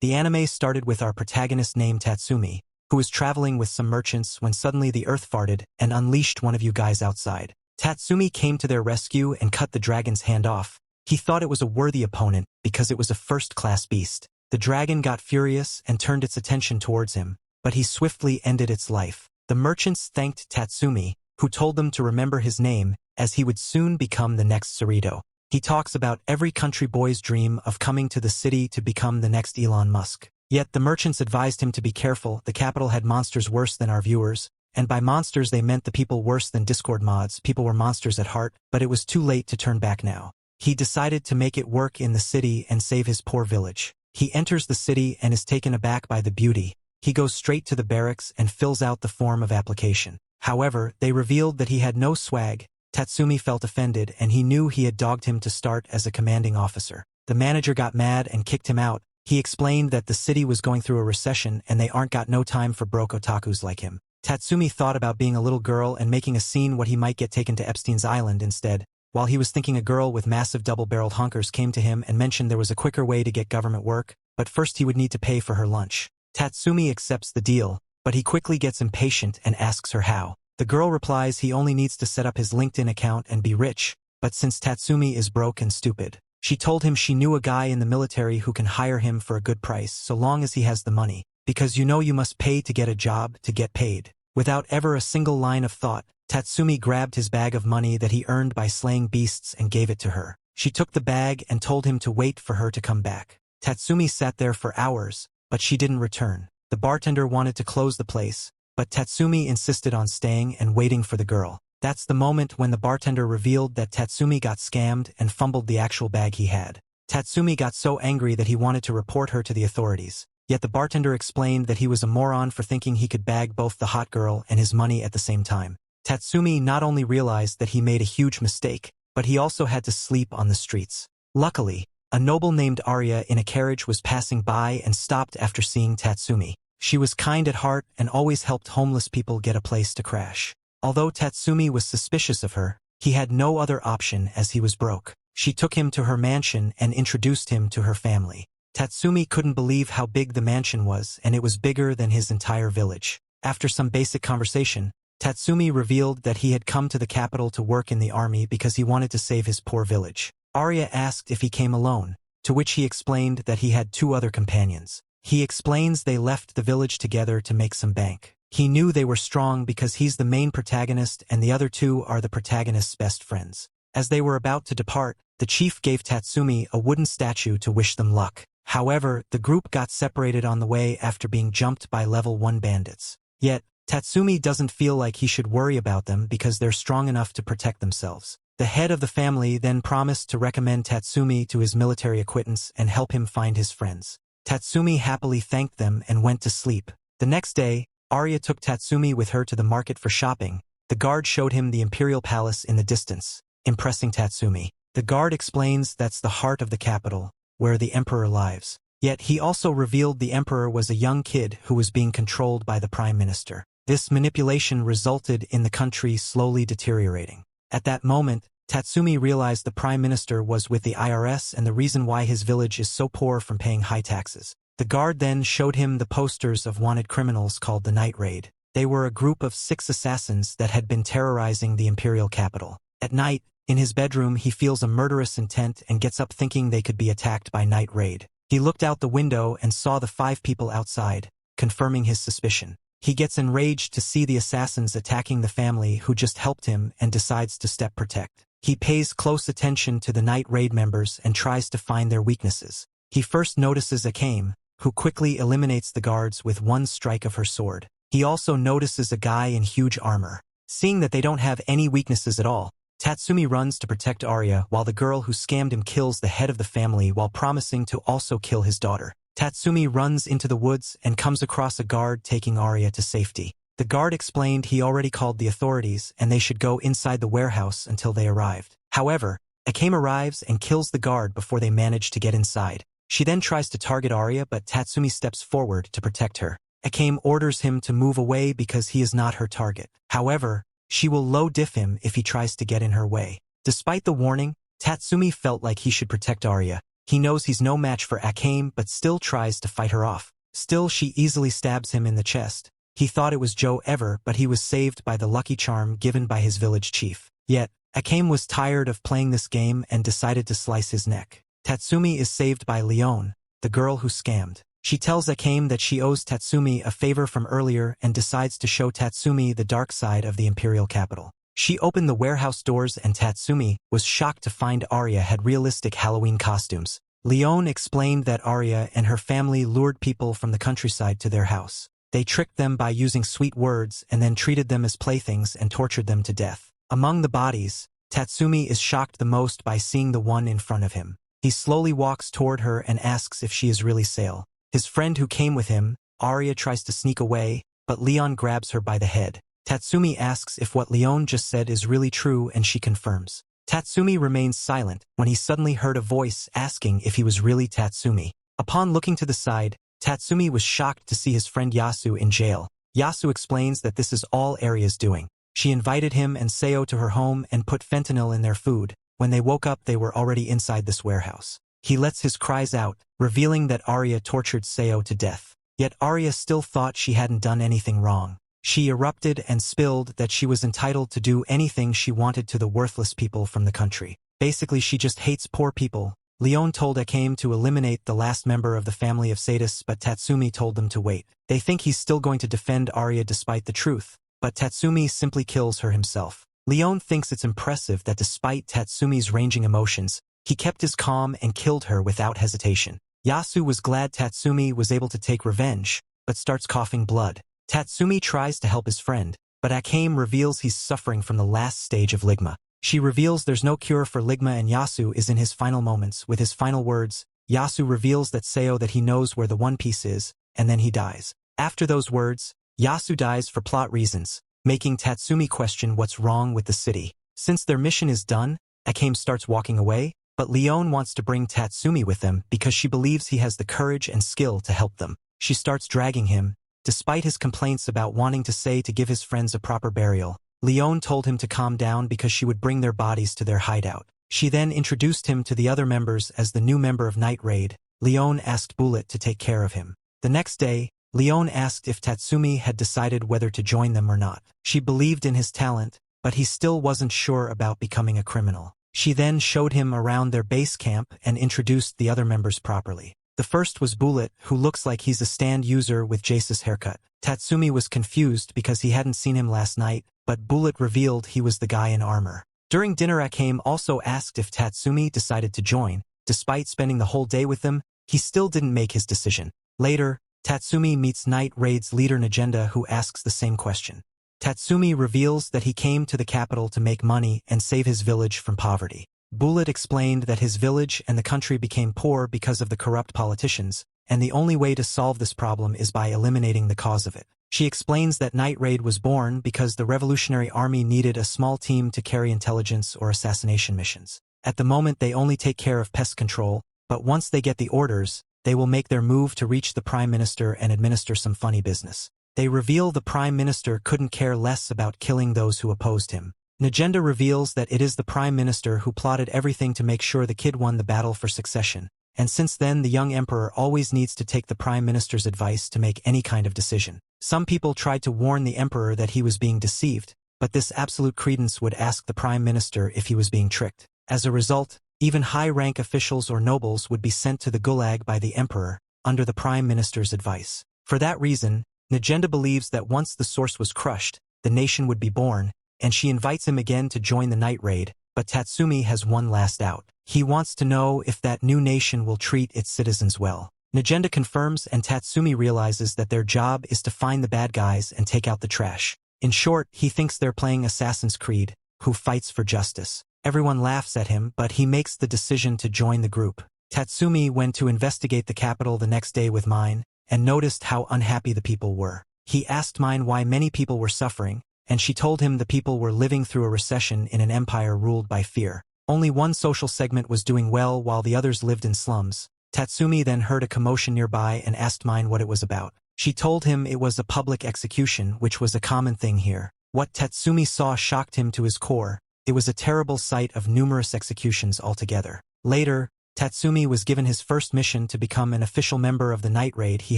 The anime started with our protagonist named Tatsumi, who was traveling with some merchants when suddenly the earth farted and unleashed one of you guys outside. Tatsumi came to their rescue and cut the dragon's hand off. He thought it was a worthy opponent because it was a first-class beast. The dragon got furious and turned its attention towards him, but he swiftly ended its life. The merchants thanked Tatsumi, who told them to remember his name, as he would soon become the next Cerrito. He talks about every country boy's dream of coming to the city to become the next Elon Musk. Yet the merchants advised him to be careful. The capital had monsters worse than our viewers, and by monsters they meant the people worse than Discord mods. People were monsters at heart, but it was too late to turn back now. He decided to make it work in the city and save his poor village. He enters the city and is taken aback by the beauty. He goes straight to the barracks and fills out the form of application. However, they revealed that he had no swag. Tatsumi felt offended and he knew he had dogged him to start as a commanding officer. The manager got mad and kicked him out. He explained that the city was going through a recession and they aren't got no time for broke otakus like him. Tatsumi thought about being a little girl and making a scene what he might get taken to Epstein's Island instead. While he was thinking, a girl with massive double-barreled honkers came to him and mentioned there was a quicker way to get government work, but first he would need to pay for her lunch. Tatsumi accepts the deal, but he quickly gets impatient and asks her how. The girl replies he only needs to set up his LinkedIn account and be rich, but since Tatsumi is broke and stupid, she told him she knew a guy in the military who can hire him for a good price so long as he has the money, because you must pay to get a job to get paid. Without ever a single line of thought, Tatsumi grabbed his bag of money that he earned by slaying beasts and gave it to her. She took the bag and told him to wait for her to come back. Tatsumi sat there for hours, but she didn't return. The bartender wanted to close the place, but Tatsumi insisted on staying and waiting for the girl. That's the moment when the bartender revealed that Tatsumi got scammed and fumbled the actual bag he had. Tatsumi got so angry that he wanted to report her to the authorities. Yet the bartender explained that he was a moron for thinking he could bag both the hot girl and his money at the same time. Tatsumi not only realized that he made a huge mistake, but he also had to sleep on the streets. Luckily, a noble named Arya in a carriage was passing by and stopped after seeing Tatsumi. She was kind at heart and always helped homeless people get a place to crash. Although Tatsumi was suspicious of her, he had no other option as he was broke. She took him to her mansion and introduced him to her family. Tatsumi couldn't believe how big the mansion was, and it was bigger than his entire village. After some basic conversation, Tatsumi revealed that he had come to the capital to work in the army because he wanted to save his poor village. Arya asked if he came alone, to which he explained that he had 2 other companions. He explains they left the village together to make some bank. He knew they were strong because he's the main protagonist and the other 2 are the protagonist's best friends. As they were about to depart, the chief gave Tatsumi a wooden statue to wish them luck. However, the group got separated on the way after being jumped by level 1 bandits. Yet, Tatsumi doesn't feel like he should worry about them because they're strong enough to protect themselves. The head of the family then promised to recommend Tatsumi to his military acquaintance and help him find his friends. Tatsumi happily thanked them and went to sleep. The next day, Arya took Tatsumi with her to the market for shopping. The guard showed him the Imperial Palace in the distance, impressing Tatsumi. The guard explains that's the heart of the capital, where the emperor lives. Yet he also revealed the emperor was a young kid who was being controlled by the prime minister. This manipulation resulted in the country slowly deteriorating. At that moment, Tatsumi realized the prime minister was with the IRS and the reason why his village is so poor from paying high taxes. The guard then showed him the posters of wanted criminals called the Night Raid. They were a group of 6 assassins that had been terrorizing the imperial capital. At night, in his bedroom he feels a murderous intent and gets up thinking they could be attacked by Night Raid. He looked out the window and saw the 5 people outside, confirming his suspicion. He gets enraged to see the assassins attacking the family who just helped him and decides to step protect. He pays close attention to the Night Raid members and tries to find their weaknesses. He first notices Akame, who quickly eliminates the guards with 1 strike of her sword. He also notices a guy in huge armor. Seeing that they don't have any weaknesses at all, Tatsumi runs to protect Arya while the girl who scammed him kills the head of the family while promising to also kill his daughter. Tatsumi runs into the woods and comes across a guard taking Arya to safety. The guard explained he already called the authorities and they should go inside the warehouse until they arrived. However, Akame arrives and kills the guard before they manage to get inside. She then tries to target Arya, but Tatsumi steps forward to protect her. Akame orders him to move away because he is not her target. However, she will low-diff him if he tries to get in her way. Despite the warning, Tatsumi felt like he should protect Arya. He knows he's no match for Akame but still tries to fight her off. Still, she easily stabs him in the chest. He thought it was Joe Ever, but he was saved by the lucky charm given by his village chief. Yet, Akame was tired of playing this game and decided to slice his neck. Tatsumi is saved by Leone, the girl who scammed. She tells Akame that she owes Tatsumi a favor from earlier and decides to show Tatsumi the dark side of the Imperial capital. She opened the warehouse doors and Tatsumi was shocked to find Arya had realistic Halloween costumes. Leone explained that Arya and her family lured people from the countryside to their house. They tricked them by using sweet words and then treated them as playthings and tortured them to death. Among the bodies, Tatsumi is shocked the most by seeing the one in front of him. He slowly walks toward her and asks if she is really Sale. His friend who came with him, Arya tries to sneak away, but Leon grabs her by the head. Tatsumi asks if what Leone just said is really true and she confirms. Tatsumi remains silent when he suddenly heard a voice asking if he was really Tatsumi. Upon looking to the side, Tatsumi was shocked to see his friend Yasu in jail. Yasu explains that this is all Arya's doing. She invited him and Seo to her home and put fentanyl in their food. When they woke up, they were already inside this warehouse. He lets his cries out, revealing that Arya tortured Seo to death. Yet Arya still thought she hadn't done anything wrong. She erupted and spilled that she was entitled to do anything she wanted to the worthless people from the country. Basically, she just hates poor people. Leone told Akame to eliminate the last member of the family of sadists, but Tatsumi told them to wait. They think he's still going to defend Arya despite the truth, but Tatsumi simply kills her himself. Leone thinks it's impressive that despite Tatsumi's ranging emotions, he kept his calm and killed her without hesitation. Yasu was glad Tatsumi was able to take revenge, but starts coughing blood. Tatsumi tries to help his friend, but Akame reveals he's suffering from the last stage of ligma. She reveals there's no cure for ligma and Yasu is in his final moments. With his final words, Yasu reveals that Seo that he knows where the One Piece is, and then he dies. After those words, Yasu dies for plot reasons, making Tatsumi question what's wrong with the city. Since their mission is done, Akame starts walking away, but Leone wants to bring Tatsumi with them because she believes he has the courage and skill to help them. She starts dragging him. Despite his complaints about wanting to say to give his friends a proper burial, Leone told him to calm down because she would bring their bodies to their hideout. She then introduced him to the other members as the new member of Night Raid. Leone asked Bullet to take care of him. The next day, Leone asked if Tatsumi had decided whether to join them or not. She believed in his talent, but he still wasn't sure about becoming a criminal. She then showed him around their base camp and introduced the other members properly. The first was Bullet, who looks like he's a stand user with Jace's haircut. Tatsumi was confused because he hadn't seen him last night, but Bullet revealed he was the guy in armor. During dinner, Akame also asked if Tatsumi decided to join. Despite spending the whole day with them, he still didn't make his decision. Later, Tatsumi meets Night Raid's leader Najenda, who asks the same question. Tatsumi reveals that he came to the capital to make money and save his village from poverty. Bullet explained that his village and the country became poor because of the corrupt politicians, and the only way to solve this problem is by eliminating the cause of it. She explains that Night Raid was born because the Revolutionary Army needed a small team to carry intelligence or assassination missions. At the moment, they only take care of pest control, but once they get the orders, they will make their move to reach the Prime Minister and administer some funny business. They reveal the Prime Minister couldn't care less about killing those who opposed him. Najenda reveals that it is the Prime Minister who plotted everything to make sure the kid won the battle for succession, and since then the young Emperor always needs to take the Prime Minister's advice to make any kind of decision. Some people tried to warn the Emperor that he was being deceived, but this absolute credence would ask the Prime Minister if he was being tricked. As a result, even high-rank officials or nobles would be sent to the Gulag by the Emperor, under the Prime Minister's advice. For that reason, Najenda believes that once the source was crushed, the nation would be born, and she invites him again to join the Night Raid, but Tatsumi has one last out. He wants to know if that new nation will treat its citizens well. Najenda confirms and Tatsumi realizes that their job is to find the bad guys and take out the trash. In short, he thinks they're playing Assassin's Creed, who fights for justice. Everyone laughs at him, but he makes the decision to join the group. Tatsumi went to investigate the capital the next day with Mine, and noticed how unhappy the people were. He asked Mine why many people were suffering, and she told him the people were living through a recession in an empire ruled by fear. Only one social segment was doing well while the others lived in slums. Tatsumi then heard a commotion nearby and asked Mine what it was about. She told him it was a public execution, which was a common thing here. What Tatsumi saw shocked him to his core. It was a terrible sight of numerous executions altogether. Later, Tatsumi was given his first mission to become an official member of the night raid. He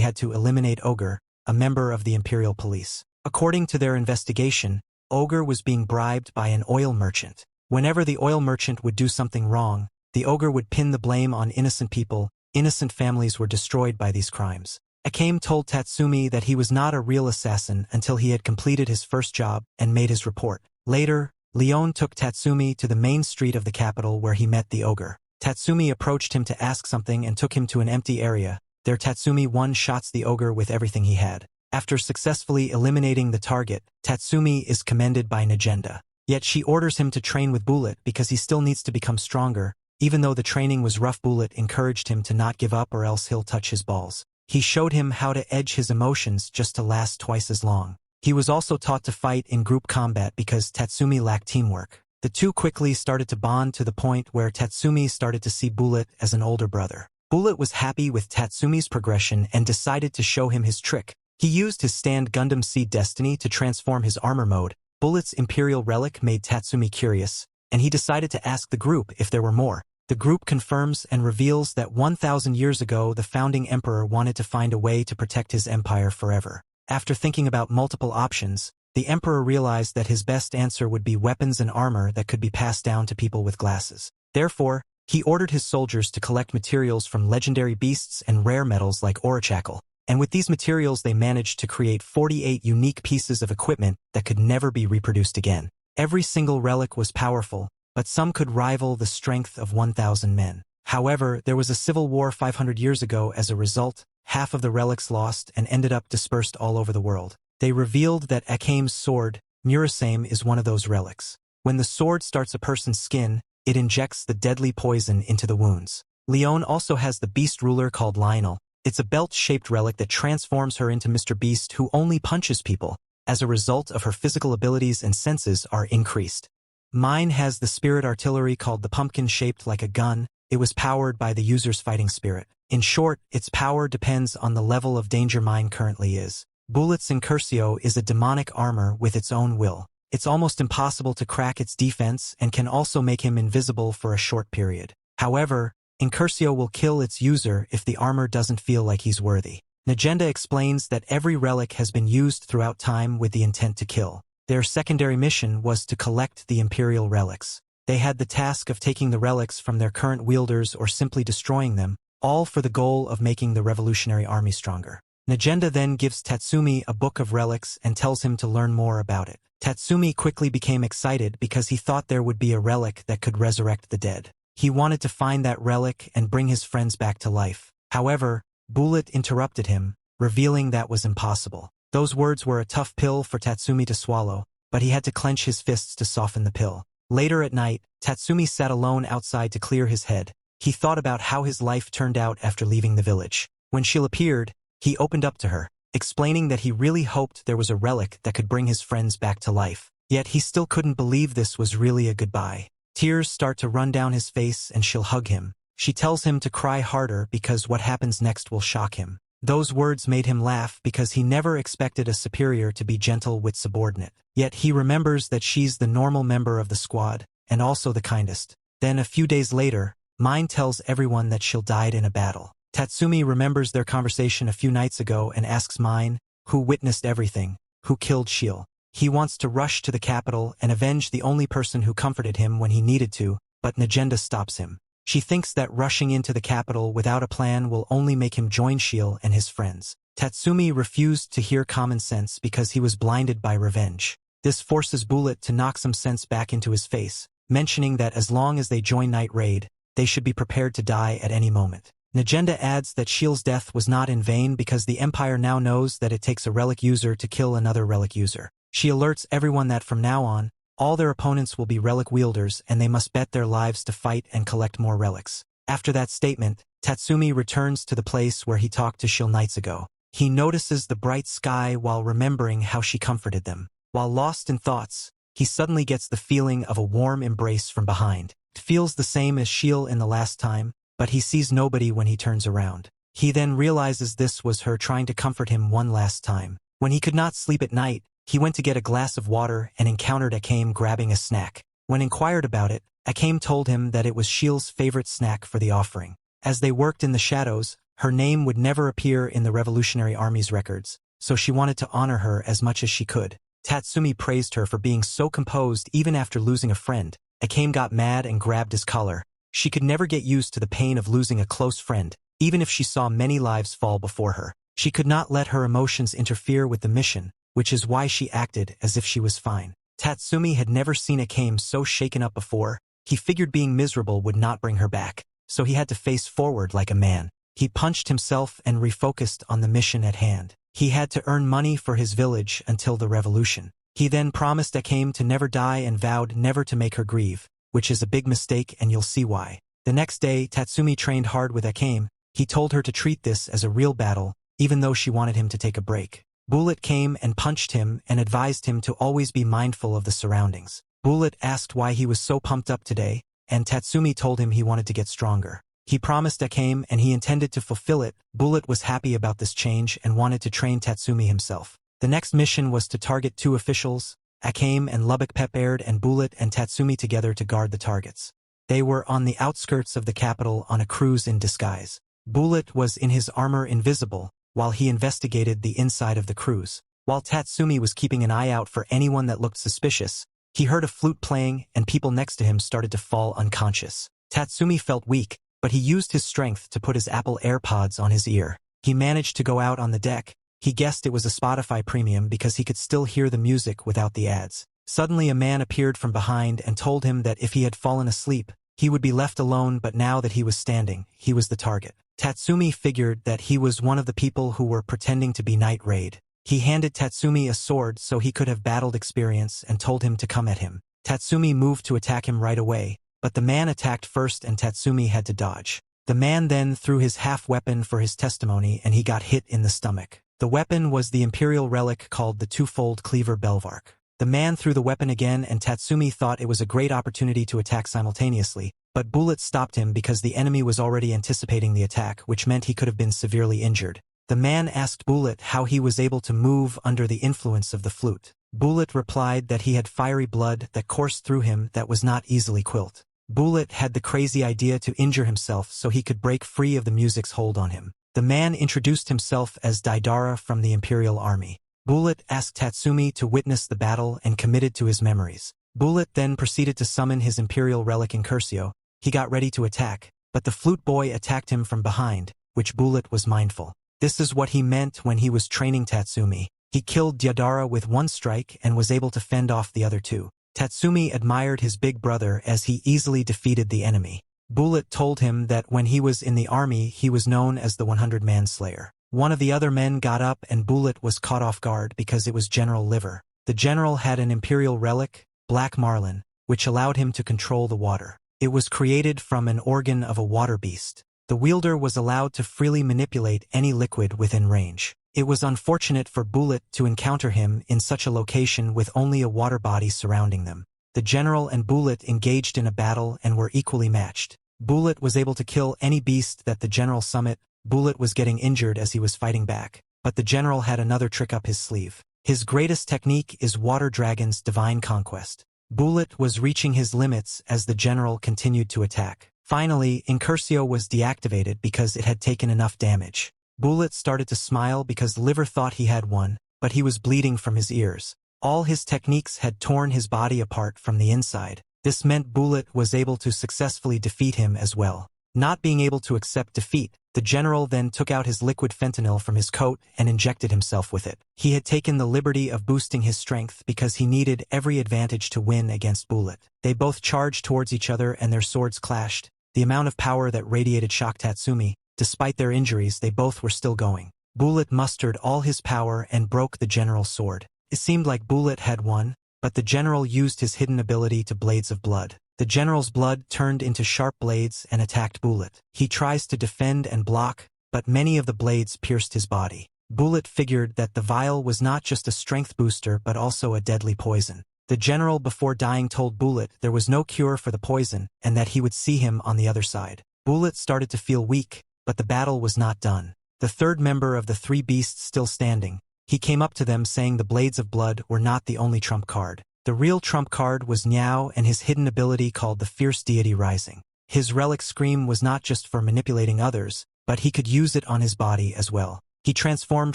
had to eliminate Ogre, a member of the Imperial Police. According to their investigation, Ogre was being bribed by an oil merchant. Whenever the oil merchant would do something wrong, the Ogre would pin the blame on innocent people. Innocent families were destroyed by these crimes. Akame told Tatsumi that he was not a real assassin until he had completed his first job and made his report. Later, Leon took Tatsumi to the main street of the capital where he met the Ogre. Tatsumi approached him to ask something and took him to an empty area. There Tatsumi one-shots the Ogre with everything he had. After successfully eliminating the target, Tatsumi is commended by Negenda. Yet she orders him to train with Bullet because he still needs to become stronger. Even though the training was rough, Bullet encouraged him to not give up or else he'll touch his balls. He showed him how to edge his emotions just to last twice as long. He was also taught to fight in group combat because Tatsumi lacked teamwork. The two quickly started to bond to the point where Tatsumi started to see Bullet as an older brother. Bullet was happy with Tatsumi's progression and decided to show him his trick. He used his stand Gundam Seed Destiny to transform his armor mode. Bullet's Imperial relic made Tatsumi curious, and he decided to ask the group if there were more. The group confirms and reveals that 1,000 years ago the founding emperor wanted to find a way to protect his empire forever. After thinking about multiple options, the emperor realized that his best answer would be weapons and armor that could be passed down to people with glasses. Therefore, he ordered his soldiers to collect materials from legendary beasts and rare metals like Orachackle. And with these materials they managed to create 48 unique pieces of equipment that could never be reproduced again. Every single relic was powerful, but some could rival the strength of 1,000 men. However, there was a civil war 500 years ago. As a result, half of the relics lost and ended up dispersed all over the world. They revealed that Akame's sword, Murasame, is one of those relics. When the sword starts a person's skin, it injects the deadly poison into the wounds. Leon also has the beast ruler called Lionel. It's a belt-shaped relic that transforms her into Mr. Beast, who only punches people. As a result of her physical abilities and senses are increased. Mine has the spirit artillery called the pumpkin, shaped like a gun. It was powered by the user's fighting spirit. In short, its power depends on the level of danger Mine currently is. Bullet's Incursio is a demonic armor with its own will. It's almost impossible to crack its defense and can also make him invisible for a short period. However, Incursio will kill its user if the armor doesn't feel like he's worthy. Negenda explains that every relic has been used throughout time with the intent to kill. Their secondary mission was to collect the Imperial relics. They had the task of taking the relics from their current wielders or simply destroying them, all for the goal of making the revolutionary army stronger. Negenda then gives Tatsumi a book of relics and tells him to learn more about it. Tatsumi quickly became excited because he thought there would be a relic that could resurrect the dead. He wanted to find that relic and bring his friends back to life. However, Bullet interrupted him, revealing that was impossible. Those words were a tough pill for Tatsumi to swallow, but he had to clench his fists to soften the pill. Later at night, Tatsumi sat alone outside to clear his head. He thought about how his life turned out after leaving the village. When she appeared, he opened up to her, explaining that he really hoped there was a relic that could bring his friends back to life. Yet he still couldn't believe this was really a goodbye. Tears start to run down his face and she'll hug him. She tells him to cry harder because what happens next will shock him. Those words made him laugh because he never expected a superior to be gentle with subordinate. Yet he remembers that she's the normal member of the squad, and also the kindest. Then a few days later, Mine tells everyone that she'll died in a battle. Tatsumi remembers their conversation a few nights ago and asks Mine, who witnessed everything, who killed Shield. He wants to rush to the capital and avenge the only person who comforted him when he needed to, but Negenda stops him. She thinks that rushing into the capital without a plan will only make him join Shield and his friends. Tatsumi refused to hear common sense because he was blinded by revenge. This forces Bullet to knock some sense back into his face, mentioning that as long as they join Night Raid, they should be prepared to die at any moment. Negenda adds that Shield's death was not in vain because the Empire now knows that it takes a relic user to kill another relic user. She alerts everyone that from now on, all their opponents will be relic wielders and they must bet their lives to fight and collect more relics. After that statement, Tatsumi returns to the place where he talked to Shield nights ago. He notices the bright sky while remembering how she comforted them. While lost in thoughts, he suddenly gets the feeling of a warm embrace from behind. It feels the same as Shield in the last time, but he sees nobody when he turns around. He then realizes this was her trying to comfort him one last time. When he could not sleep at night, he went to get a glass of water and encountered Akame grabbing a snack. When inquired about it, Akame told him that it was Shield's favorite snack for the offering. As they worked in the shadows, her name would never appear in the Revolutionary Army's records, so she wanted to honor her as much as she could. Tatsumi praised her for being so composed even after losing a friend. Akame got mad and grabbed his collar. She could never get used to the pain of losing a close friend, even if she saw many lives fall before her. She could not let her emotions interfere with the mission, which is why she acted as if she was fine. Tatsumi had never seen Akame so shaken up before. He figured being miserable would not bring her back, so he had to face forward like a man. He punched himself and refocused on the mission at hand. He had to earn money for his village until the revolution. He then promised Akame to never die and vowed never to make her grieve, which is a big mistake and you'll see why. The next day, Tatsumi trained hard with Akame. He told her to treat this as a real battle, even though she wanted him to take a break. Bullet came and punched him and advised him to always be mindful of the surroundings. Bullet asked why he was so pumped up today, and Tatsumi told him he wanted to get stronger. He promised Akame and he intended to fulfill it. Bullet was happy about this change and wanted to train Tatsumi himself. The next mission was to target 2 officials. Akame and Lubbock prepared and Bullet and Tatsumi together to guard the targets. They were on the outskirts of the capital on a cruise in disguise. Bullet was in his armor invisible, while he investigated the inside of the cruise. While Tatsumi was keeping an eye out for anyone that looked suspicious, he heard a flute playing and people next to him started to fall unconscious. Tatsumi felt weak, but he used his strength to put his Apple AirPods on his ear. He managed to go out on the deck. He guessed it was a Spotify Premium because he could still hear the music without the ads. Suddenly a man appeared from behind and told him that if he had fallen asleep, he would be left alone, but now that he was standing, he was the target. Tatsumi figured that he was one of the people who were pretending to be Night Raid. He handed Tatsumi a sword so he could have battled experience and told him to come at him. Tatsumi moved to attack him right away, but the man attacked first and Tatsumi had to dodge. The man then threw his half-weapon for his testimony and he got hit in the stomach. The weapon was the Imperial relic called the Twofold Cleaver Belvark. The man threw the weapon again and Tatsumi thought it was a great opportunity to attack simultaneously, but Bullet stopped him because the enemy was already anticipating the attack, which meant he could have been severely injured. The man asked Bullet how he was able to move under the influence of the flute. Bullet replied that he had fiery blood that coursed through him that was not easily quelled. Bullet had the crazy idea to injure himself so he could break free of the music's hold on him. The man introduced himself as Daidara from the Imperial Army. Bullet asked Tatsumi to witness the battle and committed to his memories. Bullet then proceeded to summon his Imperial relic Incursio. He got ready to attack, but the flute boy attacked him from behind, which Bullet was mindful. This is what he meant when he was training Tatsumi. He killed Daidara with one strike and was able to fend off the other 2. Tatsumi admired his big brother as he easily defeated the enemy. Bullet told him that when he was in the army he was known as the 100-man slayer. One of the other men got up and Bullet was caught off guard because it was General Liver. The general had an Imperial relic, Black Marlin, which allowed him to control the water. It was created from an organ of a water beast. The wielder was allowed to freely manipulate any liquid within range. It was unfortunate for Bullet to encounter him in such a location with only a water body surrounding them. The general and Bullet engaged in a battle and were equally matched. Bullet was able to kill any beast that the general summoned. Bullet was getting injured as he was fighting back, but the general had another trick up his sleeve. His greatest technique is Water Dragon's Divine Conquest. Bullet was reaching his limits as the general continued to attack. Finally, Incursio was deactivated because it had taken enough damage. Bullet started to smile because Liver thought he had won, but he was bleeding from his ears. All his techniques had torn his body apart from the inside. This meant Bullet was able to successfully defeat him as well. Not being able to accept defeat, the general then took out his liquid fentanyl from his coat and injected himself with it. He had taken the liberty of boosting his strength because he needed every advantage to win against Bullet. They both charged towards each other and their swords clashed. The amount of power that radiated shocked Tatsumi. Despite their injuries, they both were still going. Bullet mustered all his power and broke the general's sword. It seemed like Bullet had won, but the general used his hidden ability to Blades of Blood. The general's blood turned into sharp blades and attacked Bullet. He tries to defend and block, but many of the blades pierced his body. Bullet figured that the vial was not just a strength booster but also a deadly poison. The general before dying told Bullet there was no cure for the poison and that he would see him on the other side. Bullet started to feel weak, but the battle was not done. The third member of the 3 beasts still standing, he came up to them saying the Blades of Blood were not the only trump card. The real trump card was Niao and his hidden ability called the Fierce Deity Rising. His relic scream was not just for manipulating others, but he could use it on his body as well. He transformed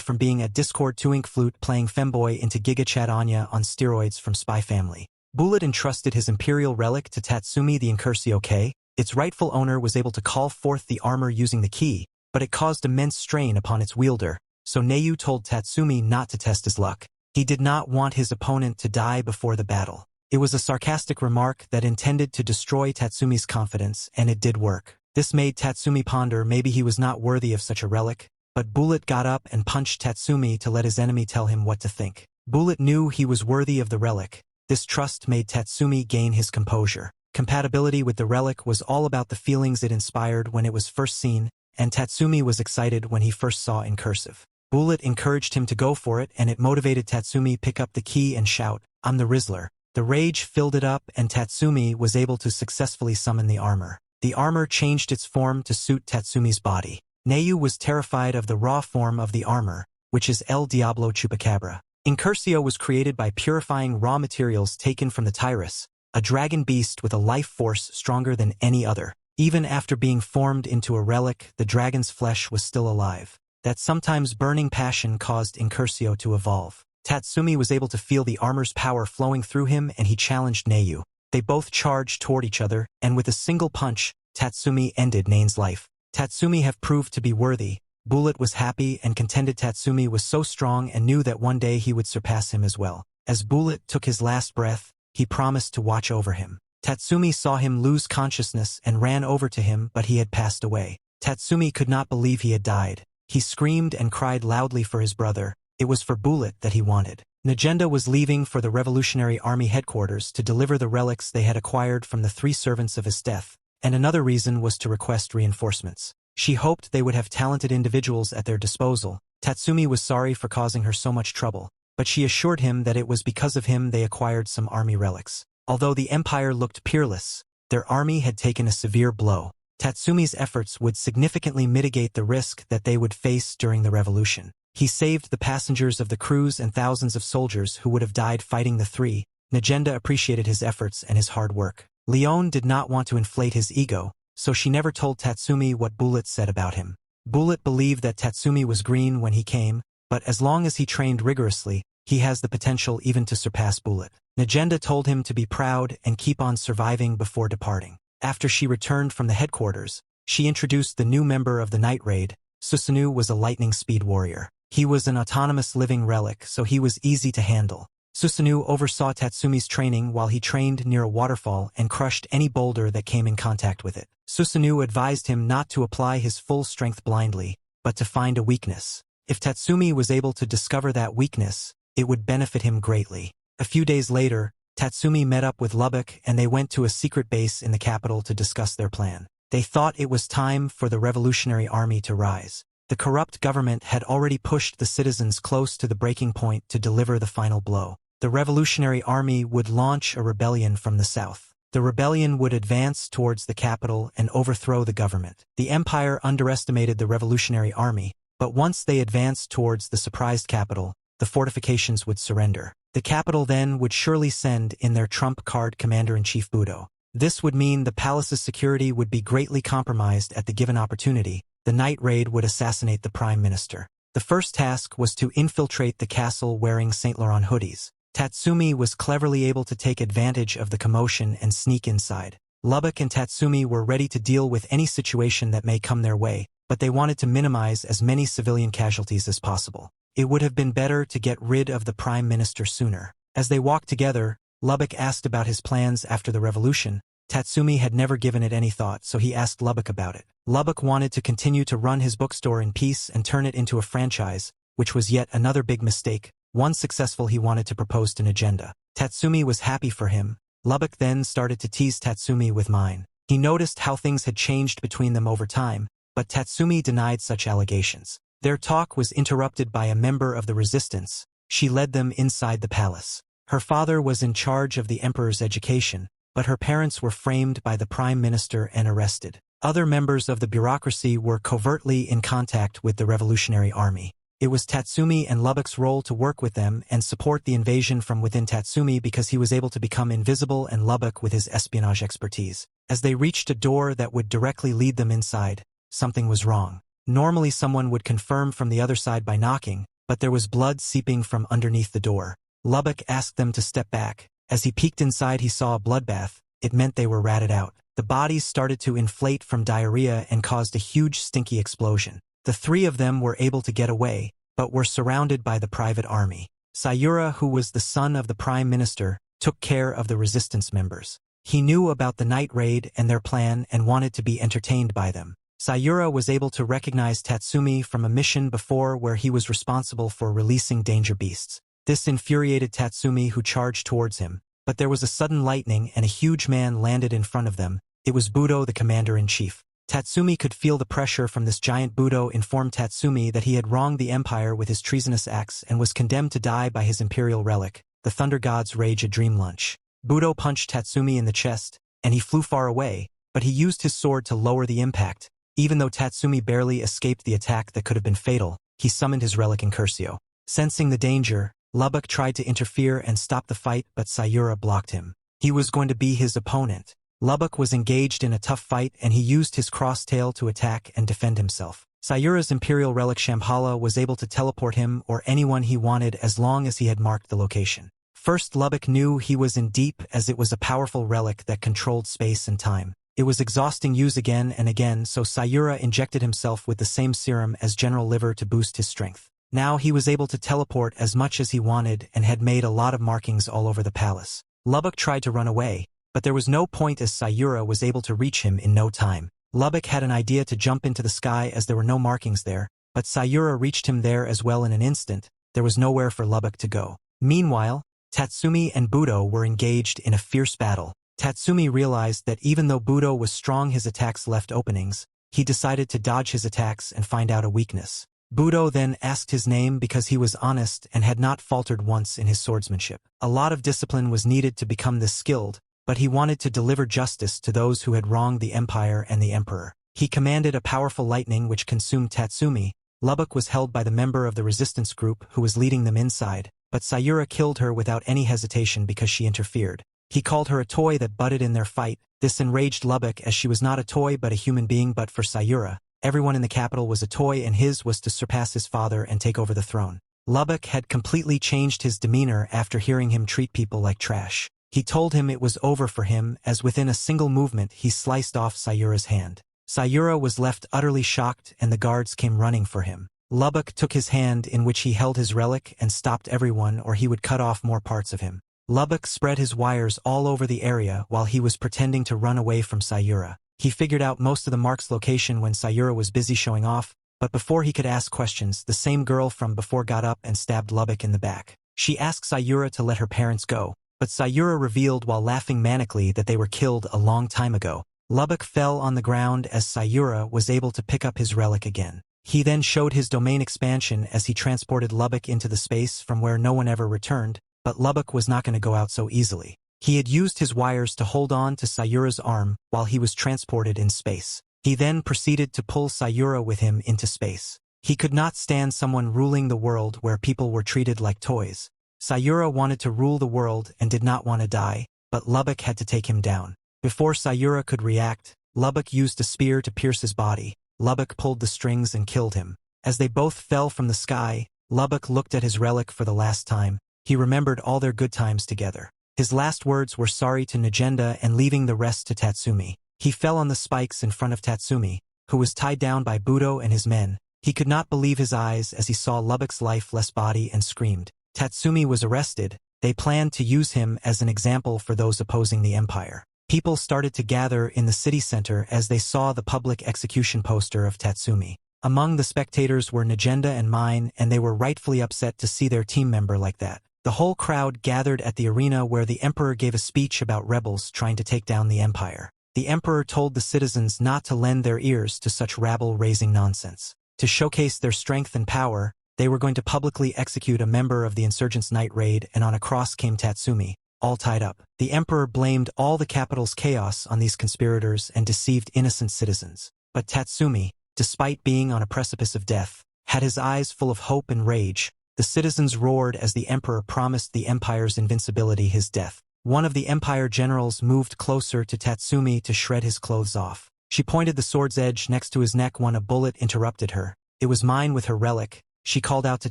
from being a Discord 2-ink flute playing femboy into Giga Chat Anya on steroids from Spy Family. Bullet entrusted his Imperial relic to Tatsumi the Incursio K. Its rightful owner was able to call forth the armor using the key, but it caused immense strain upon its wielder, so Neyu told Tatsumi not to test his luck. He did not want his opponent to die before the battle. It was a sarcastic remark that intended to destroy Tatsumi's confidence, and it did work. This made Tatsumi ponder maybe he was not worthy of such a relic, but Bullet got up and punched Tatsumi to let his enemy tell him what to think. Bullet knew he was worthy of the relic. This trust made Tatsumi gain his composure. Compatibility with the relic was all about the feelings it inspired when it was first seen, and Tatsumi was excited when he first saw in cursive. Bullet encouraged him to go for it, and it motivated Tatsumi pick up the key and shout, "I'm the Rizzler." The rage filled it up, and Tatsumi was able to successfully summon the armor. The armor changed its form to suit Tatsumi's body. Neyu was terrified of the raw form of the armor, which is El Diablo Chupacabra. Incursio was created by purifying raw materials taken from the Tyrus, a dragon beast with a life force stronger than any other. Even after being formed into a relic, the dragon's flesh was still alive. That sometimes burning passion caused Incursio to evolve. Tatsumi was able to feel the armor's power flowing through him, and he challenged Neyu. They both charged toward each other, and with a single punch, Tatsumi ended Nain's life. Tatsumi have proved to be worthy. Bullet was happy and contended Tatsumi was so strong and knew that one day he would surpass him as well. As Bullet took his last breath, he promised to watch over him. Tatsumi saw him lose consciousness and ran over to him, but he had passed away. Tatsumi could not believe he had died. He screamed and cried loudly for his brother. It was for Bullet that he wanted. Najenda was leaving for the Revolutionary Army headquarters to deliver the relics they had acquired from the 3 servants of his death, and another reason was to request reinforcements. She hoped they would have talented individuals at their disposal. Tatsumi was sorry for causing her so much trouble, but she assured him that it was because of him they acquired some army relics. Although the Empire looked peerless, their army had taken a severe blow. Tatsumi's efforts would significantly mitigate the risk that they would face during the revolution. He saved the passengers of the crews and thousands of soldiers who would have died fighting the 3. Najenda appreciated his efforts and his hard work. Leone did not want to inflate his ego, so she never told Tatsumi what Bullet said about him. Bullet believed that Tatsumi was green when he came, but as long as he trained rigorously, he has the potential even to surpass Bullet. Najenda told him to be proud and keep on surviving before departing. After she returned from the headquarters, she introduced the new member of the Night Raid. Susanoo was a lightning speed warrior. He was an autonomous living relic, so he was easy to handle. Susanoo oversaw Tatsumi's training while he trained near a waterfall and crushed any boulder that came in contact with it. Susanoo advised him not to apply his full strength blindly, but to find a weakness. If Tatsumi was able to discover that weakness, it would benefit him greatly. A few days later, Tatsumi met up with Lubbock and they went to a secret base in the capital to discuss their plan. They thought it was time for the Revolutionary Army to rise. The corrupt government had already pushed the citizens close to the breaking point to deliver the final blow. The Revolutionary Army would launch a rebellion from the south. The rebellion would advance towards the capital and overthrow the government. The Empire underestimated the Revolutionary Army, but once they advanced towards the surprised capital, the fortifications would surrender. The capital then would surely send in their trump card commander-in-chief Budo. This would mean the palace's security would be greatly compromised at the given opportunity. The night raid would assassinate the prime minister. The first task was to infiltrate the castle wearing Saint Laurent hoodies. Tatsumi was cleverly able to take advantage of the commotion and sneak inside. Lubbock and Tatsumi were ready to deal with any situation that may come their way, but they wanted to minimize as many civilian casualties as possible. It would have been better to get rid of the prime minister sooner. As they walked together, Lubbock asked about his plans after the revolution. Tatsumi had never given it any thought, so he asked Lubbock about it. Lubbock wanted to continue to run his bookstore in peace and turn it into a franchise, which was yet another big mistake. Once successful, he wanted to propose to Najenda. Tatsumi was happy for him. Lubbock then started to tease Tatsumi with mine. He noticed how things had changed between them over time, but Tatsumi denied such allegations. Their talk was interrupted by a member of the resistance. She led them inside the palace. Her father was in charge of the emperor's education, but her parents were framed by the prime minister and arrested. Other members of the bureaucracy were covertly in contact with the Revolutionary Army. It was Tatsumi and Lubbock's role to work with them and support the invasion from within Tatsumi because he was able to become invisible and Lubbock with his espionage expertise. As they reached a door that would directly lead them inside, something was wrong. Normally someone would confirm from the other side by knocking, but there was blood seeping from underneath the door. Lubbock asked them to step back. As he peeked inside he saw a bloodbath. It meant they were ratted out. The bodies started to inflate from diarrhea and caused a huge stinky explosion. The three of them were able to get away, but were surrounded by the private army. Sayura, who was the son of the prime minister, took care of the resistance members. He knew about the night raid and their plan and wanted to be entertained by them. Sayura was able to recognize Tatsumi from a mission before where he was responsible for releasing danger beasts. This infuriated Tatsumi, who charged towards him, but there was a sudden lightning and a huge man landed in front of them. It was Budo, the commander-in-chief. Tatsumi could feel the pressure from this giant. Budo informed Tatsumi that he had wronged the empire with his treasonous axe and was condemned to die by his imperial relic, the thunder god's rage. A dream lunch. Budo punched Tatsumi in the chest, and he flew far away, but he used his sword to lower the impact. Even though Tatsumi barely escaped the attack that could have been fatal, he summoned his relic Incursio. Sensing the danger, Lubbock tried to interfere and stop the fight, but Sayura blocked him. He was going to be his opponent. Lubbock was engaged in a tough fight and he used his cross-tail to attack and defend himself. Sayura's imperial relic Shambhala was able to teleport him or anyone he wanted as long as he had marked the location. First, Lubbock knew he was in deep as it was a powerful relic that controlled space and time. It was exhausting use again and again, so Sayura injected himself with the same serum as General Liver to boost his strength. Now he was able to teleport as much as he wanted and had made a lot of markings all over the palace. Lubbock tried to run away, but there was no point as Sayura was able to reach him in no time. Lubbock had an idea to jump into the sky as there were no markings there, but Sayura reached him there as well in an instant. There was nowhere for Lubbock to go. Meanwhile, Tatsumi and Budo were engaged in a fierce battle. Tatsumi realized that even though Budo was strong, his attacks left openings. He decided to dodge his attacks and find out a weakness. Budo then asked his name because he was honest and had not faltered once in his swordsmanship. A lot of discipline was needed to become this skilled, but he wanted to deliver justice to those who had wronged the empire and the emperor. He commanded a powerful lightning which consumed Tatsumi. Lubbock was held by the member of the resistance group who was leading them inside, but Sayura killed her without any hesitation because she interfered. He called her a toy that butted in their fight. This enraged Lubbock as she was not a toy but a human being. But for Sayura, everyone in the capital was a toy and his was to surpass his father and take over the throne. Lubbock had completely changed his demeanor after hearing him treat people like trash. He told him it was over for him as within a single movement he sliced off Sayura's hand. Sayura was left utterly shocked and the guards came running for him. Lubbock took his hand in which he held his relic and stopped everyone or he would cut off more parts of him. Lubbock spread his wires all over the area while he was pretending to run away from Sayura. He figured out most of the mark's location when Sayura was busy showing off, but before he could ask questions, the same girl from before got up and stabbed Lubbock in the back. She asked Sayura to let her parents go, but Sayura revealed while laughing manically that they were killed a long time ago. Lubbock fell on the ground as Sayura was able to pick up his relic again. He then showed his domain expansion as he transported Lubbock into the space from where no one ever returned, but Lubbock was not going to go out so easily. He had used his wires to hold on to Sayura's arm while he was transported in space. He then proceeded to pull Sayura with him into space. He could not stand someone ruling the world where people were treated like toys. Sayura wanted to rule the world and did not want to die, but Lubbock had to take him down. Before Sayura could react, Lubbock used a spear to pierce his body. Lubbock pulled the strings and killed him. As they both fell from the sky, Lubbock looked at his relic for the last time. He remembered all their good times together. His last words were sorry to Nagenda and leaving the rest to Tatsumi. He fell on the spikes in front of Tatsumi, who was tied down by Budo and his men. He could not believe his eyes as he saw Lubbock's lifeless body and screamed. Tatsumi was arrested. They planned to use him as an example for those opposing the empire. People started to gather in the city center as they saw the public execution poster of Tatsumi. Among the spectators were Nagenda and Mine, and they were rightfully upset to see their team member like that. The whole crowd gathered at the arena where the emperor gave a speech about rebels trying to take down the empire. The emperor told the citizens not to lend their ears to such rabble-raising nonsense. To showcase their strength and power, they were going to publicly execute a member of the insurgents' night raid, and on a cross came Tatsumi, all tied up. The emperor blamed all the capital's chaos on these conspirators and deceived innocent citizens. But Tatsumi, despite being on a precipice of death, had his eyes full of hope and rage. The citizens roared as the emperor promised the empire's invincibility his death. One of the empire generals moved closer to Tatsumi to shred his clothes off. She pointed the sword's edge next to his neck when a bullet interrupted her. It was mine with her relic. She called out to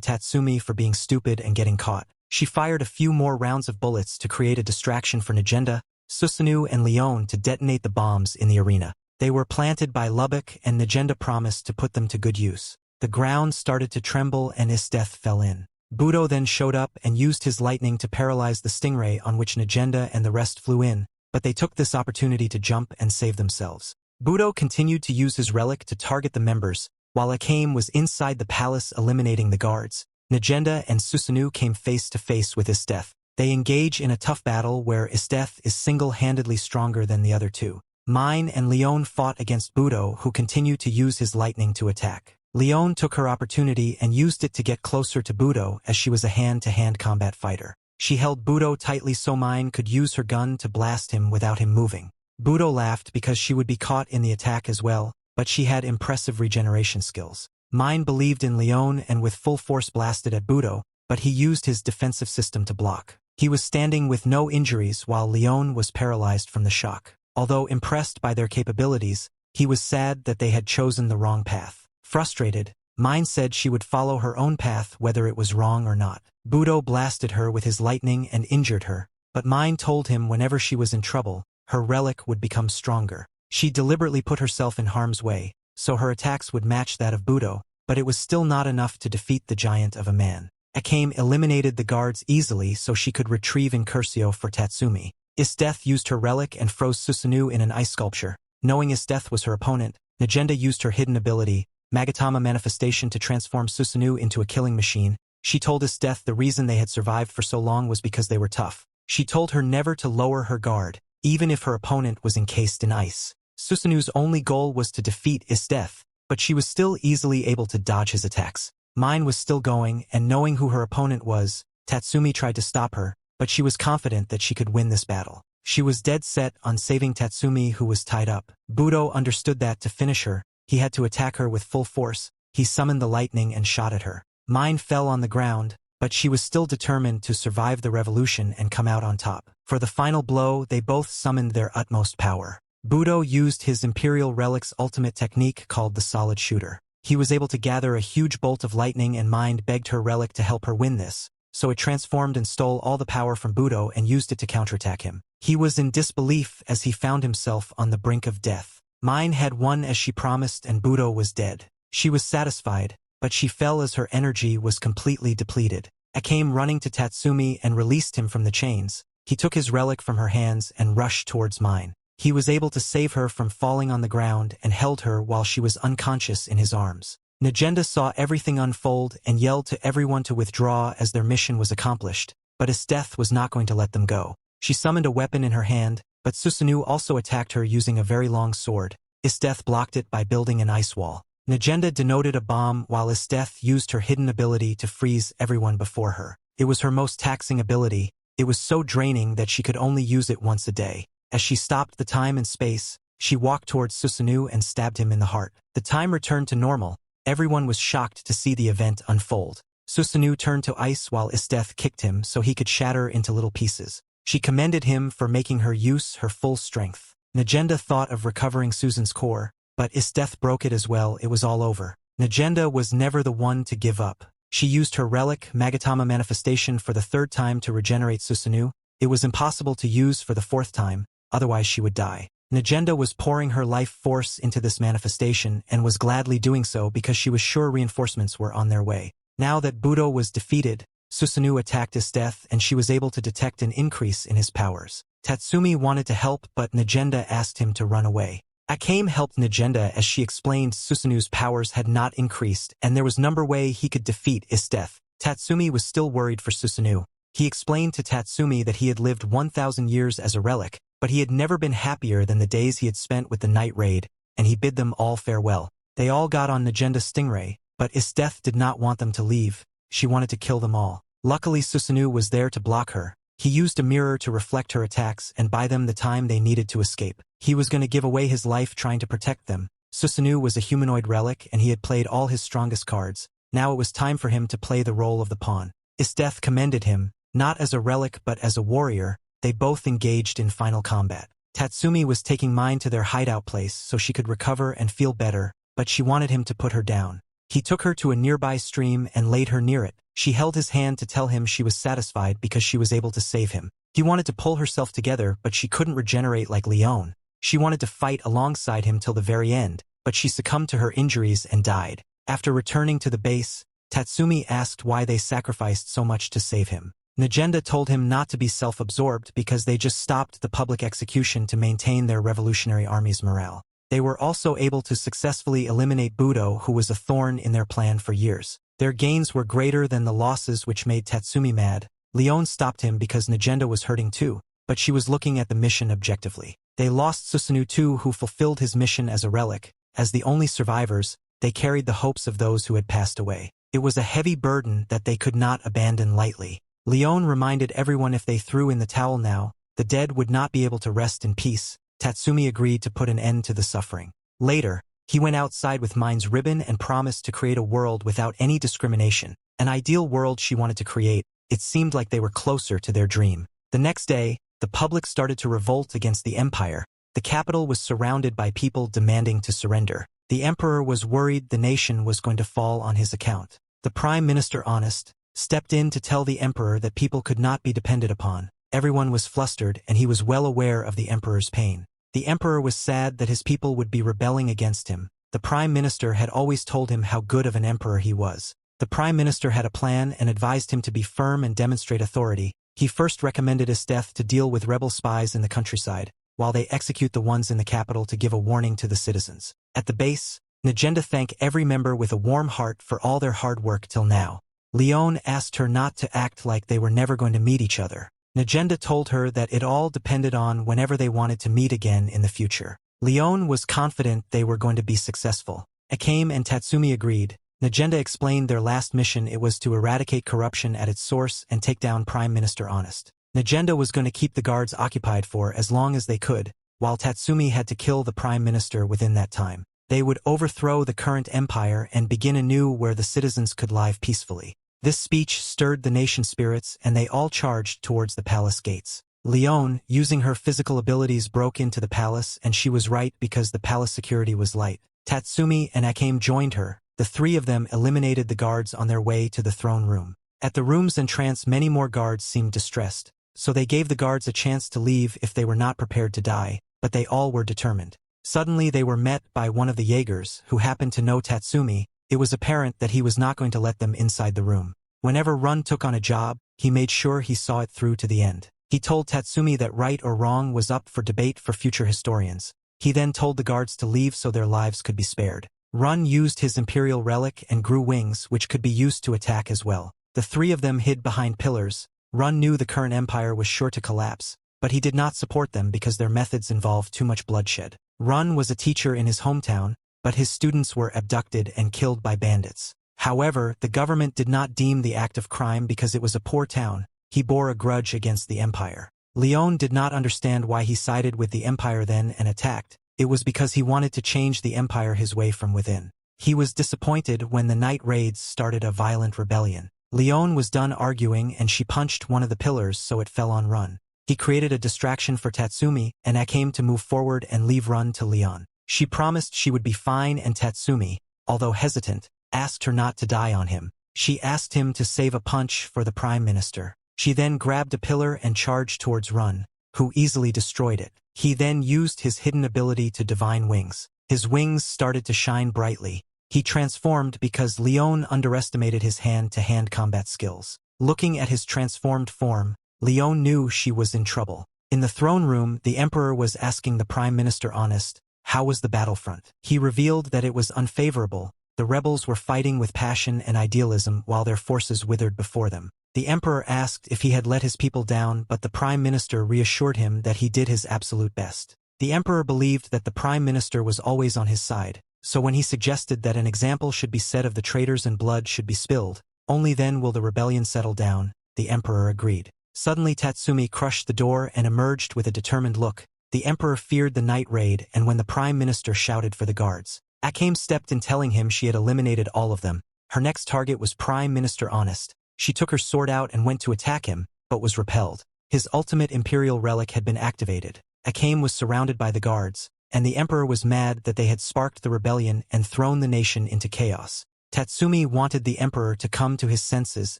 Tatsumi for being stupid and getting caught. She fired a few more rounds of bullets to create a distraction for Nagenda, Susanoo and Leon to detonate the bombs in the arena. They were planted by Lubbock and Nagenda promised to put them to good use. The ground started to tremble and Isdeth fell in. Budo then showed up and used his lightning to paralyze the stingray on which Nagenda and the rest flew in, but they took this opportunity to jump and save themselves. Budo continued to use his relic to target the members, while Akame was inside the palace eliminating the guards. Nagenda and Susanoo came face to face with Isdeth. They engage in a tough battle where Isdeth is single-handedly stronger than the other two. Mine and Leon fought against Budo, who continued to use his lightning to attack. Leon took her opportunity and used it to get closer to Budo as she was a hand-to-hand combat fighter. She held Budo tightly so Mine could use her gun to blast him without him moving. Budo laughed because she would be caught in the attack as well, but she had impressive regeneration skills. Mine believed in Leon and with full force blasted at Budo, but he used his defensive system to block. He was standing with no injuries while Leon was paralyzed from the shock. Although impressed by their capabilities, he was sad that they had chosen the wrong path. Frustrated, Mine said she would follow her own path whether it was wrong or not. Budo blasted her with his lightning and injured her, but Mine told him whenever she was in trouble, her relic would become stronger. She deliberately put herself in harm's way, so her attacks would match that of Budo, but it was still not enough to defeat the giant of a man. Akame eliminated the guards easily so she could retrieve Incursio for Tatsumi. Isdeth used her relic and froze Susanoo in an ice sculpture. Knowing Isdeth was her opponent, Nagenda used her hidden ability, Magatama Manifestation, to transform Susanoo into a killing machine. She told Isdeth the reason they had survived for so long was because they were tough. She told her never to lower her guard, even if her opponent was encased in ice. Susanoo's only goal was to defeat Isdeth, but she was still easily able to dodge his attacks. Mine was still going, and knowing who her opponent was, Tatsumi tried to stop her, but she was confident that she could win this battle. She was dead set on saving Tatsumi, who was tied up. Budo understood that to finish her, he had to attack her with full force. He summoned the lightning and shot at her. Mine fell on the ground, but she was still determined to survive the revolution and come out on top. For the final blow, they both summoned their utmost power. Budo used his Imperial Relic's ultimate technique called the Solid Shooter. He was able to gather a huge bolt of lightning and Mine begged her relic to help her win this, so it transformed and stole all the power from Budo and used it to counterattack him. He was in disbelief as he found himself on the brink of death. Mine had won as she promised and Budo was dead. She was satisfied, but she fell as her energy was completely depleted. I came running to Tatsumi and released him from the chains. He took his relic from her hands and rushed towards Mine. He was able to save her from falling on the ground and held her while she was unconscious in his arms. Nagenda saw everything unfold and yelled to everyone to withdraw as their mission was accomplished, but Isdeth was not going to let them go. She summoned a weapon in her hand, but Susanoo also attacked her using a very long sword. Isdeth blocked it by building an ice wall. Nagenda denoted a bomb while Isdeth used her hidden ability to freeze everyone before her. It was her most taxing ability. It was so draining that she could only use it once a day. As she stopped the time and space, she walked towards Susanoo and stabbed him in the heart. The time returned to normal. Everyone was shocked to see the event unfold. Susanoo turned to ice while Isdeth kicked him so he could shatter into little pieces. She commended him for making her use her full strength. Nagenda thought of recovering Susan's core, but Isdeth broke it as well. It was all over. Nagenda was never the one to give up. She used her relic, Magatama Manifestation, for the third time to regenerate Susanoo. It was impossible to use for the fourth time, otherwise she would die. Nagenda was pouring her life force into this manifestation and was gladly doing so because she was sure reinforcements were on their way. Now that Budo was defeated, Susanoo attacked Isdeth and she was able to detect an increase in his powers. Tatsumi wanted to help but Nagenda asked him to run away. Akame helped Nagenda as she explained Susanoo's powers had not increased and there was no way he could defeat Isdeth. Tatsumi was still worried for Susanoo. He explained to Tatsumi that he had lived 1,000 years as a relic, but he had never been happier than the days he had spent with the night raid, and he bid them all farewell. They all got on Nagenda's stingray, but Isdeth did not want them to leave. She wanted to kill them all. Luckily Susanoo was there to block her. He used a mirror to reflect her attacks and buy them the time they needed to escape. He was going to give away his life trying to protect them. Susanoo was a humanoid relic and he had played all his strongest cards. Now it was time for him to play the role of the pawn. Isdeath commended him, not as a relic but as a warrior. They both engaged in final combat. Tatsumi was taking Mine to their hideout place so she could recover and feel better, but she wanted him to put her down. He took her to a nearby stream and laid her near it. She held his hand to tell him she was satisfied because she was able to save him. He wanted to pull herself together, but she couldn't regenerate like Leon. She wanted to fight alongside him till the very end, but she succumbed to her injuries and died. After returning to the base, Tatsumi asked why they sacrificed so much to save him. Negenda told him not to be self-absorbed because they just stopped the public execution to maintain their revolutionary army's morale. They were also able to successfully eliminate Budo, who was a thorn in their plan for years. Their gains were greater than the losses, which made Tatsumi mad. Leon stopped him because Negenda was hurting too, but she was looking at the mission objectively. They lost Susanoo too, who fulfilled his mission as a relic. As the only survivors, they carried the hopes of those who had passed away. It was a heavy burden that they could not abandon lightly. Leon reminded everyone if they threw in the towel now, the dead would not be able to rest in peace. Tatsumi agreed to put an end to the suffering. Later, he went outside with Mine's ribbon and promised to create a world without any discrimination. An ideal world she wanted to create. It seemed like they were closer to their dream. The next day, the public started to revolt against the empire. The capital was surrounded by people demanding to surrender. The emperor was worried the nation was going to fall on his account. The prime minister, Honest, stepped in to tell the emperor that people could not be depended upon. Everyone was flustered, and he was well aware of the emperor's pain. The emperor was sad that his people would be rebelling against him. The prime minister had always told him how good of an emperor he was. The prime minister had a plan and advised him to be firm and demonstrate authority. He first recommended Isdeath to deal with rebel spies in the countryside, while they execute the ones in the capital to give a warning to the citizens. At the base, Negenda thanked every member with a warm heart for all their hard work till now. Leon asked her not to act like they were never going to meet each other. Negenda told her that it all depended on whenever they wanted to meet again in the future. Leon was confident they were going to be successful. Akame and Tatsumi agreed. Negenda explained their last mission. It was to eradicate corruption at its source and take down Prime Minister Honest. Negenda was going to keep the guards occupied for as long as they could, while Tatsumi had to kill the Prime Minister within that time. They would overthrow the current empire and begin anew where the citizens could live peacefully. This speech stirred the nation's spirits, and they all charged towards the palace gates. Leon, using her physical abilities, broke into the palace, and she was right because the palace security was light. Tatsumi and Akame joined her. The three of them eliminated the guards on their way to the throne room. At the room's entrance, many more guards seemed distressed, so they gave the guards a chance to leave if they were not prepared to die, but they all were determined. Suddenly they were met by one of the Jaegers, who happened to know Tatsumi. It was apparent that he was not going to let them inside the room. Whenever Run took on a job, he made sure he saw it through to the end. He told Tatsumi that right or wrong was up for debate for future historians. He then told the guards to leave so their lives could be spared. Run used his Imperial relic and grew wings, which could be used to attack as well. The three of them hid behind pillars. Run knew the current empire was sure to collapse, but he did not support them because their methods involved too much bloodshed. Run was a teacher in his hometown, but his students were abducted and killed by bandits. However, the government did not deem the act of crime because it was a poor town. He bore a grudge against the empire. Leon did not understand why he sided with the empire then and attacked. It was because he wanted to change the empire his way from within. He was disappointed when the night raids started a violent rebellion. Leon was done arguing and she punched one of the pillars so it fell on Run. He created a distraction for Tatsumi and Akame to move forward and leave Run to Leon. She promised she would be fine, and Tatsumi, although hesitant, asked her not to die on him. She asked him to save a punch for the prime minister. She then grabbed a pillar and charged towards Run, who easily destroyed it. He then used his hidden ability to divine wings. His wings started to shine brightly. He transformed because Leon underestimated his hand-to-hand combat skills. Looking at his transformed form, Leon knew she was in trouble. In the throne room, the emperor was asking the prime minister Honest, how was the battlefront? He revealed that it was unfavorable. The rebels were fighting with passion and idealism while their forces withered before them. The emperor asked if he had let his people down, but the prime minister reassured him that he did his absolute best. The emperor believed that the prime minister was always on his side, so when he suggested that an example should be set of the traitors and blood should be spilled, only then will the rebellion settle down, the emperor agreed. Suddenly Tatsumi crushed the door and emerged with a determined look. The emperor feared the night raid, and when the prime minister shouted for the guards, Akame stepped in telling him she had eliminated all of them. Her next target was Prime Minister Honest. She took her sword out and went to attack him, but was repelled. His ultimate imperial relic had been activated. Akame was surrounded by the guards, and the emperor was mad that they had sparked the rebellion and thrown the nation into chaos. Tatsumi wanted the emperor to come to his senses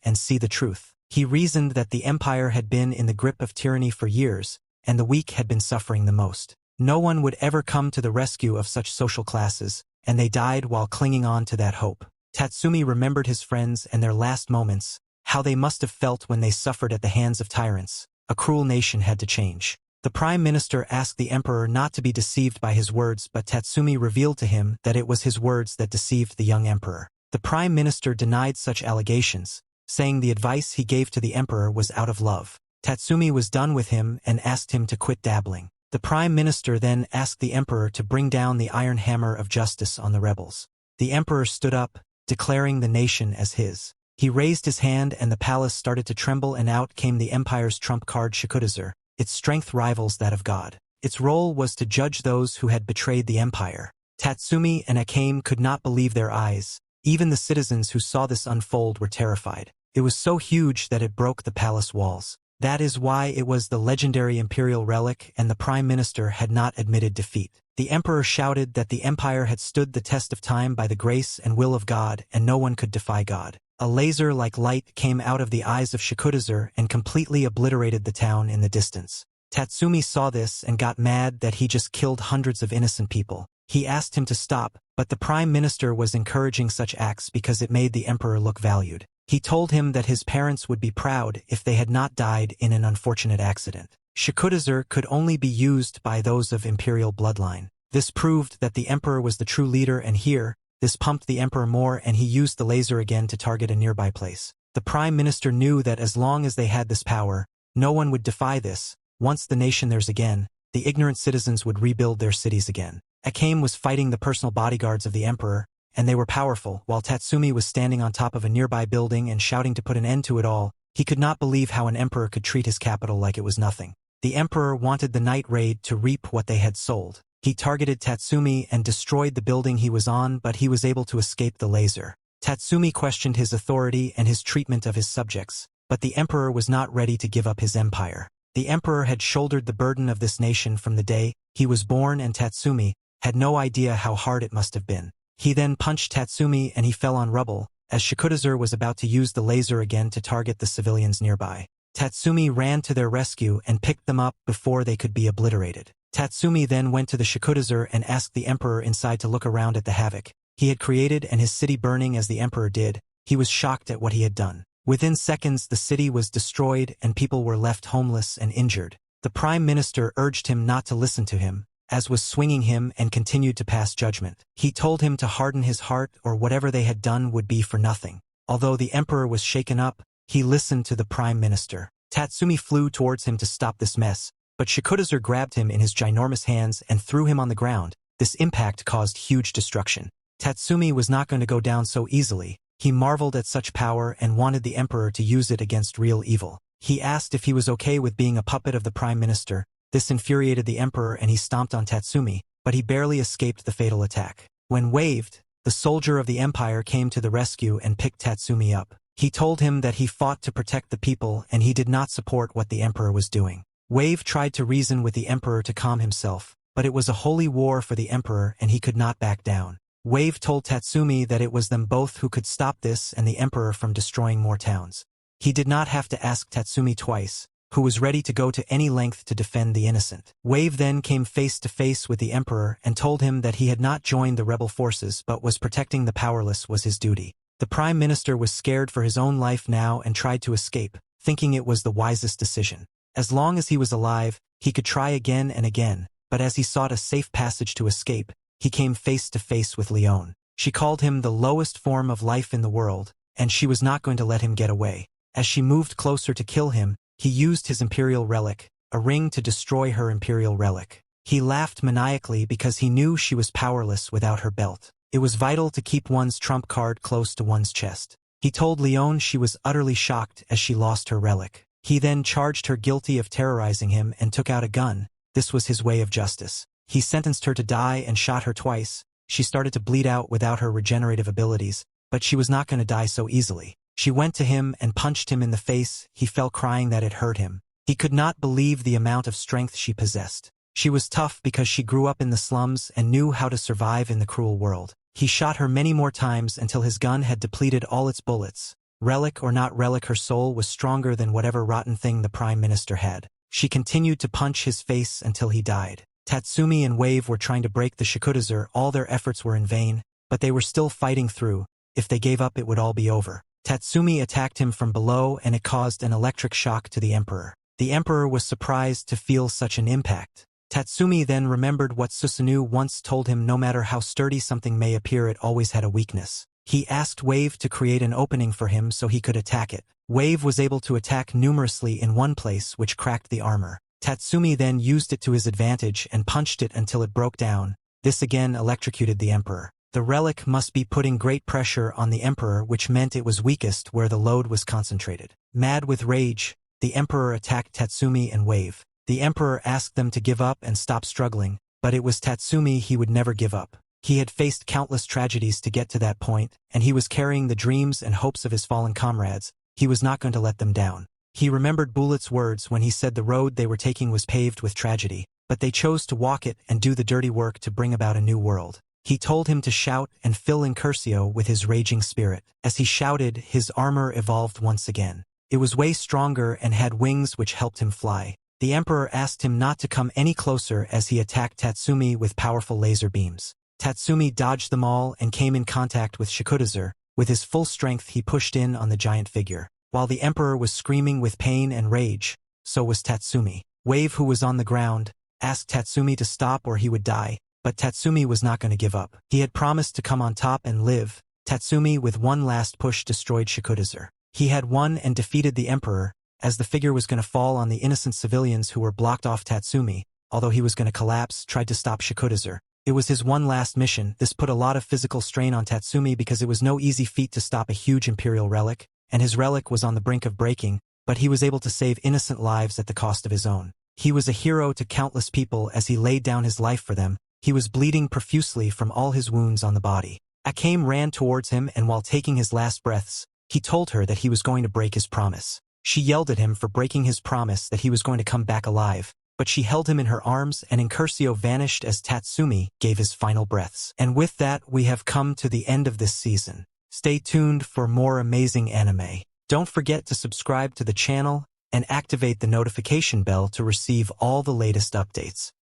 and see the truth. He reasoned that the empire had been in the grip of tyranny for years, and the weak had been suffering the most. No one would ever come to the rescue of such social classes, and they died while clinging on to that hope. Tatsumi remembered his friends and their last moments, how they must have felt when they suffered at the hands of tyrants. A cruel nation had to change. The prime minister asked the emperor not to be deceived by his words, but Tatsumi revealed to him that it was his words that deceived the young emperor. The prime minister denied such allegations, saying the advice he gave to the emperor was out of love. Tatsumi was done with him and asked him to quit dabbling. The prime minister then asked the emperor to bring down the iron hammer of justice on the rebels. The emperor stood up, declaring the nation as his. He raised his hand and the palace started to tremble, and out came the empire's trump card Shikudazer. Its strength rivals that of God. Its role was to judge those who had betrayed the empire. Tatsumi and Akame could not believe their eyes. Even the citizens who saw this unfold were terrified. It was so huge that it broke the palace walls. That is why it was the legendary imperial relic, and the prime minister had not admitted defeat. The emperor shouted that the empire had stood the test of time by the grace and will of God, and no one could defy God. A laser-like light came out of the eyes of Shikudazer and completely obliterated the town in the distance. Tatsumi saw this and got mad that he just killed hundreds of innocent people. He asked him to stop, but the prime minister was encouraging such acts because it made the emperor look valued. He told him that his parents would be proud if they had not died in an unfortunate accident. Shikudazer could only be used by those of imperial bloodline. This proved that the emperor was the true leader, and here, this pumped the emperor more, and he used the laser again to target a nearby place. The prime minister knew that as long as they had this power, no one would defy this. Once the nation theirs again, the ignorant citizens would rebuild their cities again. Akame was fighting the personal bodyguards of the emperor, and they were powerful, while Tatsumi was standing on top of a nearby building and shouting to put an end to it all. He could not believe how an emperor could treat his capital like it was nothing. The emperor wanted the night raid to reap what they had sold. He targeted Tatsumi and destroyed the building he was on, but he was able to escape the laser. Tatsumi questioned his authority and his treatment of his subjects, but the emperor was not ready to give up his empire. The emperor had shouldered the burden of this nation from the day he was born, and Tatsumi had no idea how hard it must have been. He then punched Tatsumi and he fell on rubble, as Shikudazer was about to use the laser again to target the civilians nearby. Tatsumi ran to their rescue and picked them up before they could be obliterated. Tatsumi then went to the Shikudazer and asked the emperor inside to look around at the havoc he had created and his city burning as the emperor did. He was shocked at what he had done. Within seconds the city was destroyed and people were left homeless and injured. The prime minister urged him not to listen to him, as was swinging him, and continued to pass judgment. He told him to harden his heart or whatever they had done would be for nothing. Although the emperor was shaken up, he listened to the prime minister. Tatsumi flew towards him to stop this mess, but Shikudazer grabbed him in his ginormous hands and threw him on the ground. This impact caused huge destruction. Tatsumi was not going to go down so easily. He marveled at such power and wanted the emperor to use it against real evil. He asked if he was okay with being a puppet of the prime minister. This infuriated the emperor and he stomped on Tatsumi, but he barely escaped the fatal attack. When waved, the soldier of the empire came to the rescue and picked Tatsumi up. He told him that he fought to protect the people and he did not support what the emperor was doing. Wave tried to reason with the emperor to calm himself, but it was a holy war for the emperor and he could not back down. Wave told Tatsumi that it was them both who could stop this and the emperor from destroying more towns. He did not have to ask Tatsumi twice, who was ready to go to any length to defend the innocent. Wave then came face to face with the emperor and told him that he had not joined the rebel forces but was protecting the powerless was his duty. The prime minister was scared for his own life now and tried to escape, thinking it was the wisest decision. As long as he was alive, he could try again and again, but as he sought a safe passage to escape, he came face to face with Leone. She called him the lowest form of life in the world, and she was not going to let him get away. As she moved closer to kill him, he used his imperial relic, a ring, to destroy her imperial relic. He laughed maniacally because he knew she was powerless without her belt. It was vital to keep one's trump card close to one's chest. He told Leone she was utterly shocked as she lost her relic. He then charged her guilty of terrorizing him and took out a gun. This was his way of justice. He sentenced her to die and shot her twice. She started to bleed out without her regenerative abilities, but she was not going to die so easily. She went to him and punched him in the face. He fell crying that it hurt him. He could not believe the amount of strength she possessed. She was tough because she grew up in the slums and knew how to survive in the cruel world. He shot her many more times until his gun had depleted all its bullets. Relic or not relic, her soul was stronger than whatever rotten thing the Prime Minister had. She continued to punch his face until he died. Tatsumi and Wave were trying to break the Shikudazer. All their efforts were in vain, but they were still fighting through. If they gave up, it would all be over. Tatsumi attacked him from below and it caused an electric shock to the Emperor. The Emperor was surprised to feel such an impact. Tatsumi then remembered what Susanoo once told him: no matter how sturdy something may appear, it always had a weakness. He asked Wave to create an opening for him so he could attack it. Wave was able to attack numerously in one place, which cracked the armor. Tatsumi then used it to his advantage and punched it until it broke down. This again electrocuted the Emperor. The relic must be putting great pressure on the Emperor, which meant it was weakest where the load was concentrated. Mad with rage, the Emperor attacked Tatsumi and Wave. The Emperor asked them to give up and stop struggling, but it was Tatsumi. He would never give up. He had faced countless tragedies to get to that point, and he was carrying the dreams and hopes of his fallen comrades. He was not going to let them down. He remembered Bullet's words when he said the road they were taking was paved with tragedy, but they chose to walk it and do the dirty work to bring about a new world. He told him to shout and fill Incursio with his raging spirit. As he shouted, his armor evolved once again. It was way stronger and had wings which helped him fly. The Emperor asked him not to come any closer as he attacked Tatsumi with powerful laser beams. Tatsumi dodged them all and came in contact with Shikudazer. With his full strength, he pushed in on the giant figure. While the Emperor was screaming with pain and rage, so was Tatsumi. Wave, who was on the ground, asked Tatsumi to stop or he would die, but Tatsumi was not going to give up. He had promised to come on top and live. Tatsumi, with one last push, destroyed Shikudazer. He had won and defeated the Emperor, as the figure was going to fall on the innocent civilians who were blocked off. Tatsumi, although he was going to collapse, tried to stop Shikudazer. It was his one last mission. This put a lot of physical strain on Tatsumi because it was no easy feat to stop a huge Imperial relic, and his relic was on the brink of breaking, but he was able to save innocent lives at the cost of his own. He was a hero to countless people as he laid down his life for them. He was bleeding profusely from all his wounds on the body. Akame ran towards him, and while taking his last breaths, he told her that he was going to break his promise. She yelled at him for breaking his promise that he was going to come back alive, but she held him in her arms and Incursio vanished as Tatsumi gave his final breaths. And with that, we have come to the end of this season. Stay tuned for more amazing anime. Don't forget to subscribe to the channel and activate the notification bell to receive all the latest updates.